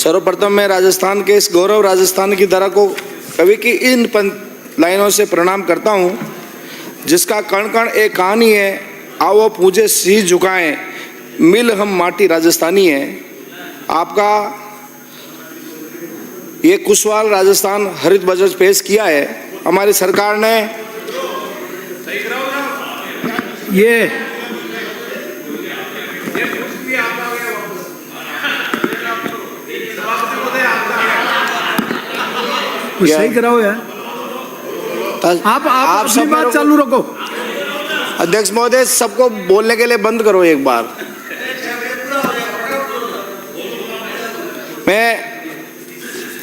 सर्वप्रथम मैं राजस्थान के इस गौरव राजस्थान की धरा को कवि की इन लाइनों से प्रणाम करता हूँ, जिसका कण कण एक कहानी है। आओ पूजे शीश झुकाएं, मिल हम माटी राजस्थानी है। आपका ये कुशवाल राजस्थान हरित बजट पेश किया है। हमारी सरकार ने ये सही कराओ यार। आप अपनी बात चालू रखो। अध्यक्ष महोदय, सबको बोलने के लिए बंद करो एक बार। मैं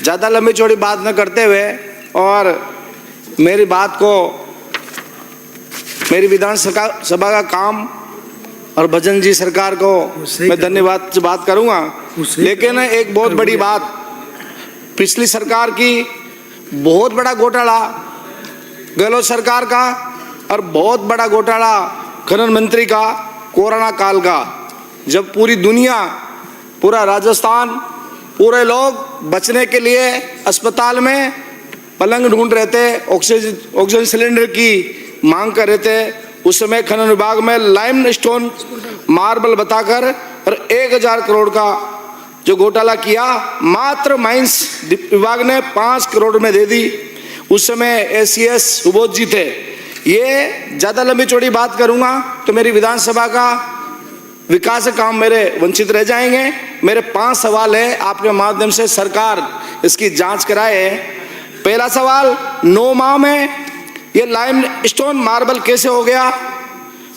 ज़्यादा लंबी चौड़ी बात न करते हुए और मेरी बात को, मेरी विधानसभा का काम और भजन जी सरकार को मैं धन्यवाद से बात करूंगा। लेकिन एक बहुत बड़ी बात, पिछली सरकार की बहुत बड़ा घोटाला गहलोत सरकार का और बहुत बड़ा घोटाला खनन मंत्री का कोरोना काल का, जब पूरी दुनिया, पूरा राजस्थान, पूरे लोग बचने के लिए अस्पताल में पलंग ढूंढ रहे थे, ऑक्सीजन सिलेंडर की मांग कर रहे थे। उस समय खनन विभाग में लाइमस्टोन मार्बल बताकर और 1000 करोड़ का जो घोटाला किया, मात्र माइंस विभाग ने 5 करोड़ में दे दी। उस समय एसीएस सुबोध जी थे। ये ज़्यादा लंबी चौड़ी बात करूंगा तो मेरी विधानसभा का विकास काम मेरे वंचित रह जाएंगे। मेरे 5 सवाल है, आपके माध्यम से सरकार इसकी जांच कराए। पहला सवाल, 9 माह में ये लाइम स्टोन मार्बल कैसे हो गया?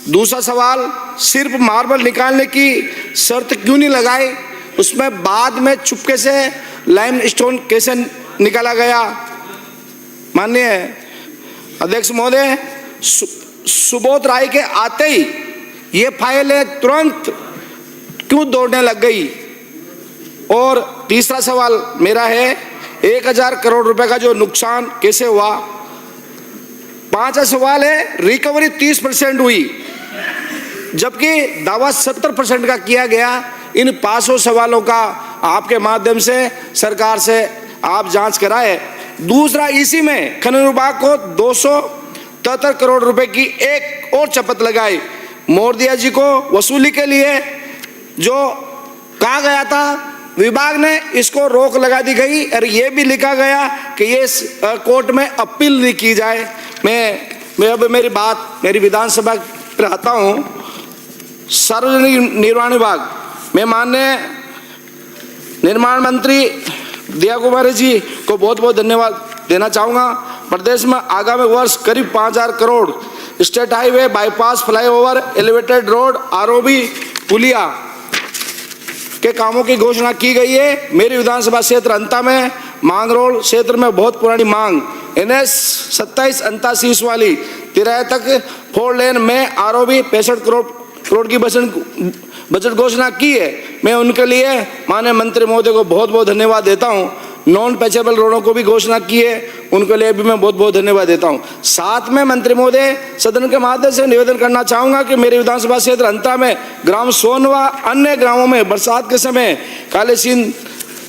दूसरा सवाल, सिर्फ मार्बल निकालने की शर्त क्यों नहीं लगाई? उसमें बाद में चुपके से लाइम स्टोन कैसे निकाला गया? माननीय अध्यक्ष महोदय, सुबोध राय के आते ही ये फाइलें तुरंत क्यों दौड़ने लग गई? और तीसरा सवाल मेरा है, 1000 करोड़ रुपए का जो नुकसान कैसे हुआ? पांचवा सवाल है, रिकवरी 30% हुई जबकि दावा 70% का किया गया। इन 500 सवालों का आपके माध्यम से सरकार से आप जांच कराए। दूसरा, इसी में खनन विभाग को 273 करोड़ रुपए की एक और चपत लगाई। मोरदिया जी को वसूली के लिए जो कहा गया था, विभाग ने इसको रोक लगा दी गई और ये भी लिखा गया कि ये कोर्ट में अपील नहीं की जाए। मैं अब मेरी विधानसभा पर आता हूँ। सार्वजनिक निर्माण विभाग में माननीय निर्माण मंत्री दिया कुमारी जी को बहुत बहुत धन्यवाद देना चाहूँगा। प्रदेश में आगामी वर्ष करीब 5000 crore state highway, bypass, flyover, elevated road, ROB, पुलिया के कामों की घोषणा की गई है। मेरी विधानसभा क्षेत्र अंता में मांगरोल क्षेत्र में बहुत पुरानी मांग NS 2788 वाली तिराहे तक 4 लेन में आरओबी 65 करोड़ की बजट घोषणा की है। मैं उनके लिए माननीय मंत्री महोदय को बहुत बहुत धन्यवाद देता हूं। नॉन पैचेबल रोडों को भी घोषणा की है, उनके लिए भी मैं बहुत बहुत धन्यवाद देता हूं। साथ में मंत्री महोदय, सदन के माध्यम से निवेदन करना चाहूंगा कि मेरी विधानसभा क्षेत्र अंता में ग्राम सोन व अन्य ग्रामों में बरसात के समय काले सीन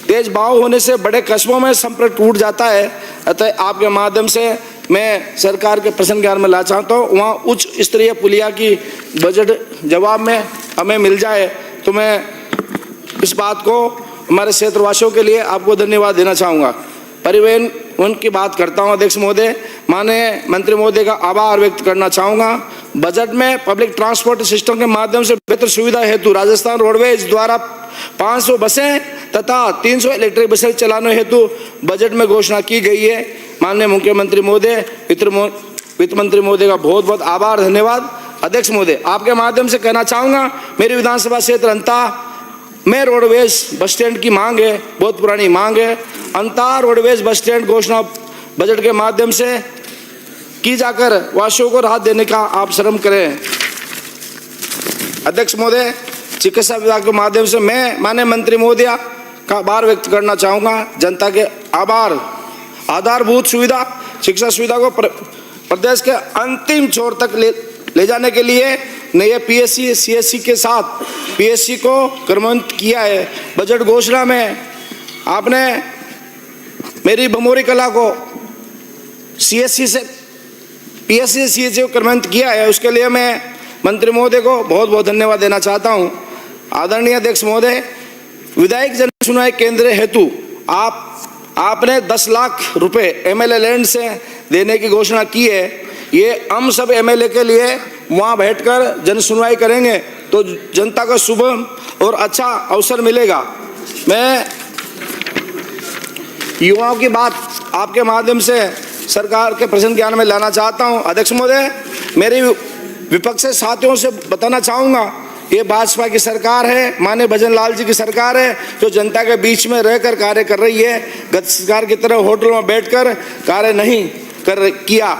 तेज बहाव होने से बड़े कस्बों में संपर्क टूट जाता है। अतः आपके माध्यम से मैं सरकार के प्रश्न ज्ञान में ला चाहता हूँ, वहाँ उच्च स्तरीय पुलिया की बजट जवाब में हमें मिल जाए। तो मैं इस बात को हमारे क्षेत्रवासियों के लिए आपको धन्यवाद देना चाहूँगा। परिवहन की बात करता हूँ अध्यक्ष महोदय, माननीय मंत्री महोदय का आभार व्यक्त करना चाहूँगा। बजट में पब्लिक ट्रांसपोर्ट सिस्टम के माध्यम से बेहतर सुविधा हेतु राजस्थान रोडवेज द्वारा 500 बसें तथा 300 इलेक्ट्रिक बसें चलाने हेतु बजट में घोषणा की गई है। माननीय मुख्यमंत्री महोदय, वित्त मंत्री महोदय का बहुत बहुत आभार, धन्यवाद। अध्यक्ष महोदय, आपके माध्यम से कहना चाहूँगा, मेरी विधानसभा क्षेत्र अंता में रोडवेज बस स्टैंड की मांग है, बहुत पुरानी मांग है। अंता रोडवेज बस स्टैंड घोषणा बजट के माध्यम से की जाकर वासियों को राहत देने का आप श्रम करें। अध्यक्ष महोदय, चिकित्सा विभाग के माध्यम से मैं माननीय मंत्री महोदय का आभार व्यक्त करना चाहूँगा। जनता के आधारभूत सुविधा, शिक्षा सुविधा को प्रदेश के अंतिम छोर तक ले जाने के लिए नए PSC CSC के साथ PSC को क्रमान्वित किया है। बजट घोषणा में आपने मेरी बमोरी कला को CSC से PSC से CSC को क्रमांकित किया है, उसके लिए मैं मंत्री महोदय को बहुत बहुत धन्यवाद देना चाहता हूं। आदरणीय अध्यक्ष महोदय, विधायक जन सुनवाई केंद्र हेतु आपने 10 लाख रुपए MLA लैंड से देने की घोषणा की है। ये हम सब MLA के लिए वहां बैठकर जन सुनवाई करेंगे तो जनता को शुभ और अच्छा अवसर मिलेगा। मैं युवाओं की बात आपके माध्यम से सरकार के प्रश्न ज्ञान में लाना चाहता हूं। अध्यक्ष महोदय, मेरे विपक्ष के साथियों से बताना चाहूंगा, ये भाजपा की सरकार है, माननीय भजन लाल जी की सरकार है, जो जनता के बीच में रहकर कार्य कर रही है। गत सरकार की तरह होटलों में बैठकर कार्य नहीं किया,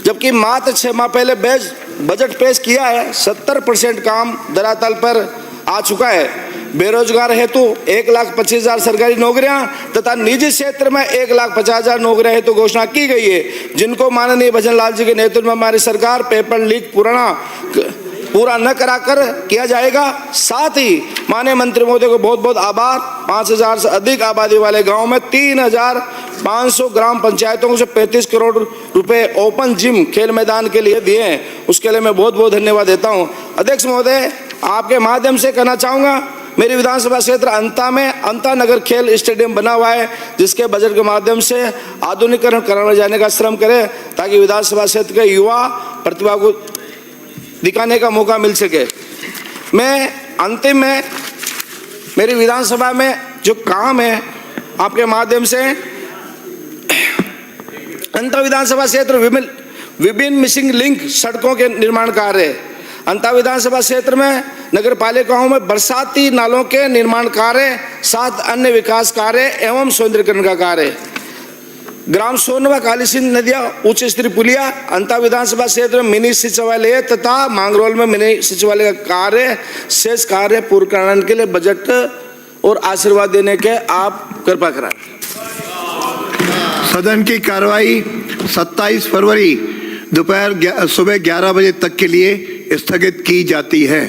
जबकि मात्र 6 माह पहले बजट पेश किया है। 70% काम धरातल पर आ चुका है। बेरोजगार हेतु 1,25,000 सरकारी नौकरियां तथा निजी क्षेत्र में 1,50,000 नौकरियां हेतु घोषणा की गई है, जिनको माननीय भजन लाल जी के नेतृत्व में हमारी सरकार पेपर लीक पूरा न कराकर किया जाएगा। साथ ही माननीय मंत्री महोदय को बहुत बहुत आभार। 5,000 से अधिक आबादी वाले गांव में 3,500 ग्राम पंचायतों को 35 करोड़ रुपए ओपन जिम खेल मैदान के लिए दिए हैं, उसके लिए मैं बहुत बहुत धन्यवाद देता हूं। अध्यक्ष महोदय, आपके माध्यम से कहना चाहूंगा, मेरी विधानसभा क्षेत्र अंता में अंता नगर खेल स्टेडियम बना हुआ है, जिसके बजट के माध्यम से आधुनिकीकरण कराने जाने का श्रम करें, ताकि विधानसभा क्षेत्र के युवा प्रतिभा को दिखाने का मौका मिल सके। मैं अंतिम में मेरी विधानसभा में जो काम है, आपके माध्यम से अंता विधानसभा क्षेत्र विभिन्न मिसिंग लिंक सड़कों के निर्माण कार्य, अंता विधानसभा क्षेत्र में नगर पालिकाओं में बरसाती नालों के निर्माण कार्य, 7 अन्य विकास कार्य एवं सौंदर्यीकरण का कार्य, ग्राम सोनवा काली सिंध नदिया उच्च स्तरीय पुलिया, अंता विधानसभा क्षेत्र में मिनी सचिवालय तथा मांगरोल में मिनी सचिवालय का कार्य, शेष कार्य पूर्ण कराने के लिए बजट और आशीर्वाद देने के आप कृपा कराएं। सदन की कार्रवाई 27 फरवरी दोपहर सुबह 11 बजे तक के लिए स्थगित की जाती है।